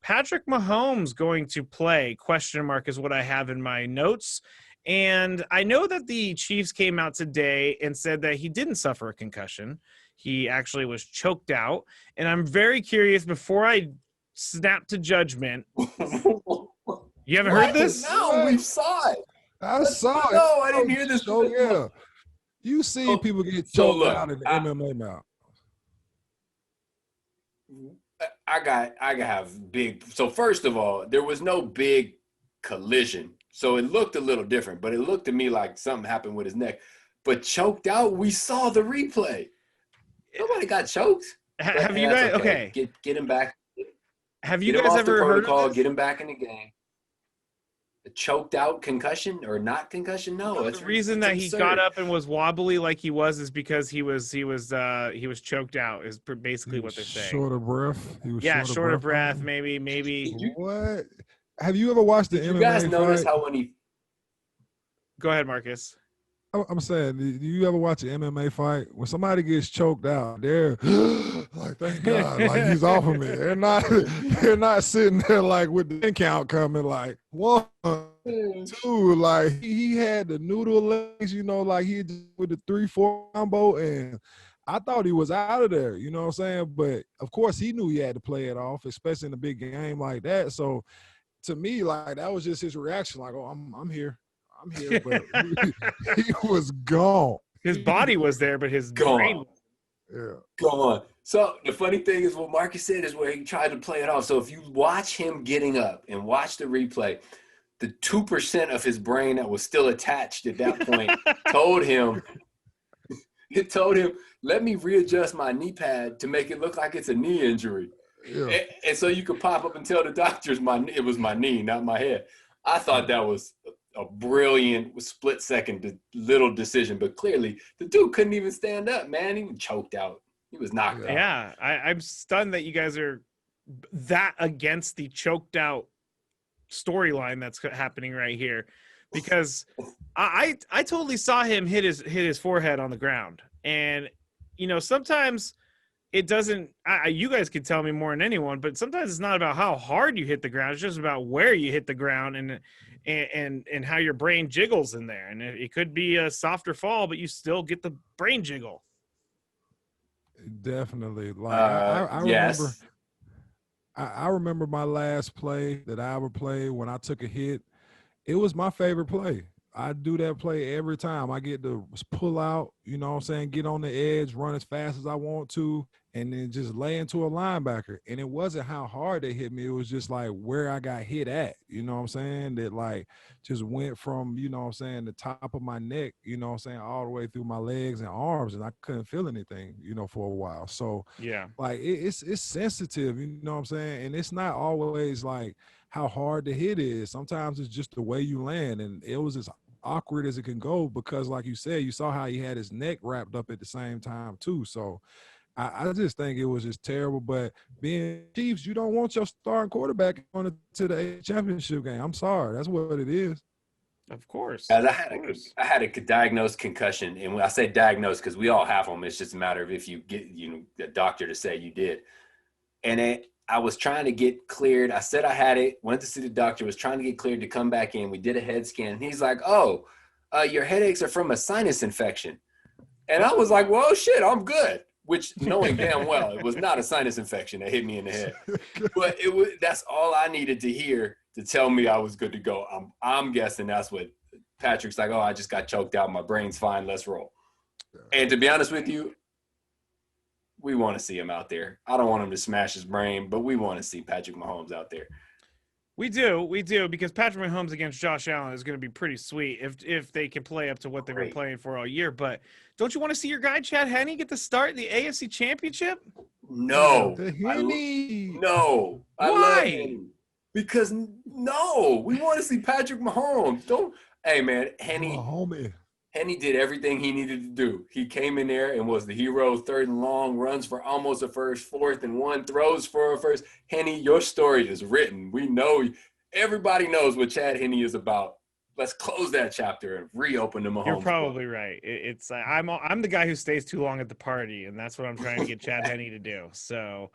Patrick Mahomes going to play? Question mark is what I have in my notes. And I know that the Chiefs came out today and said that he didn't suffer a concussion. He actually was choked out. And I'm very curious, before I snap to judgment, you haven't heard this? No, we saw it. I saw it. No, I didn't hear this. Oh, yeah. You see people get choked out in the MMA now. I have big. So first of all, there was no big collision. So it looked a little different, but it looked to me like something happened with his neck. But choked out, we saw the replay. Nobody got choked. Have you guys? Okay. Get him back. Have you guys ever heard of this? Get him back in the game. A choked out concussion or not concussion? No, the reason that he got up and was wobbly like he was is because he was choked out. Is basically what they're saying. Short of breath. Short of breath. Maybe. What? Have you ever watched the MMA? You guys notice how when he? Go ahead, Marcus. I'm saying, do you ever watch an MMA fight? When somebody gets choked out, they're like, thank God, like he's off of me. They're not sitting there like with the count coming, like 1, 2. Like he had the noodle legs, like he did with the 3-4 combo, and I thought he was out of there. You know what I'm saying? But of course, he knew he had to play it off, especially in a big game like that. So to me, like that was just his reaction, like, oh, I'm here. But he was gone. His body was there, but his brain, gone. So the funny thing is, what Marcus said is where he tried to play it off. So if you watch him getting up and watch the replay, the 2% of his brain that was still attached at that point told him, let me readjust my knee pad to make it look like it's a knee injury. Yeah. And so you could pop up and tell the doctors it was my knee, not my head. I thought that was a brilliant split-second little decision, but clearly the dude couldn't even stand up, man. He was choked out. He was knocked out. Yeah, I'm stunned that you guys are that against the choked out storyline that's happening right here, because I totally saw him hit his forehead on the ground, and sometimes it doesn't. You guys could tell me more than anyone, but sometimes it's not about how hard you hit the ground; it's just about where you hit the ground and how your brain jiggles in there. And it could be a softer fall, but you still get the brain jiggle. Definitely. Like I yes. remember. I remember my last play that I ever played when I took a hit. It was my favorite play. I do that play every time. I get to pull out, get on the edge, run as fast as I want to, and then just lay into a linebacker. And it wasn't how hard they hit me. It was just like where I got hit at, that like just went from, the top of my neck, all the way through my legs and arms, and I couldn't feel anything, for a while. So yeah, like it's sensitive, and it's not always like how hard the hit is. Sometimes it's just the way you land, and it was as awkward as it can go because, like you said, you saw how he had his neck wrapped up at the same time too. So I just think it was just terrible. But being Chiefs, you don't want your starting quarterback going to the championship game. I'm sorry, that's what it is. Of course. I had a diagnosed concussion, and when I say diagnosed, because we all have them. It's just a matter of if you get a doctor to say you did. And I was trying to get cleared. I said I had it, went to see the doctor, was trying to get cleared to come back in. We did a head scan. And he's like, oh, your headaches are from a sinus infection. And I was like, well, shit, I'm good. Which, knowing damn well, it was not a sinus infection that hit me in the head. But that's all I needed to hear to tell me I was good to go. I'm guessing that's what Patrick's like, oh, I just got choked out. My brain's fine. Let's roll. And to be honest with you, we want to see him out there. I don't want him to smash his brain, but we want to see Patrick Mahomes out there. We do, because Patrick Mahomes against Josh Allen is going to be pretty sweet if they can play up to what they've been playing for all year. But don't you want to see your guy Chad Henne get to start in the AFC Championship? No. Why? I love him. Because we want to see Patrick Mahomes. Hey man, Henne did everything he needed to do. He came in there and was the hero, 3rd and long, runs for almost a first, 4th and 1, throws for a first. Henne, your story is written. We know, everybody knows what Chad Henne is about. Let's close that chapter and reopen the Mahomes. You're probably right. It's I'm the guy who stays too long at the party, and that's what I'm trying to get Chad Henne to do. So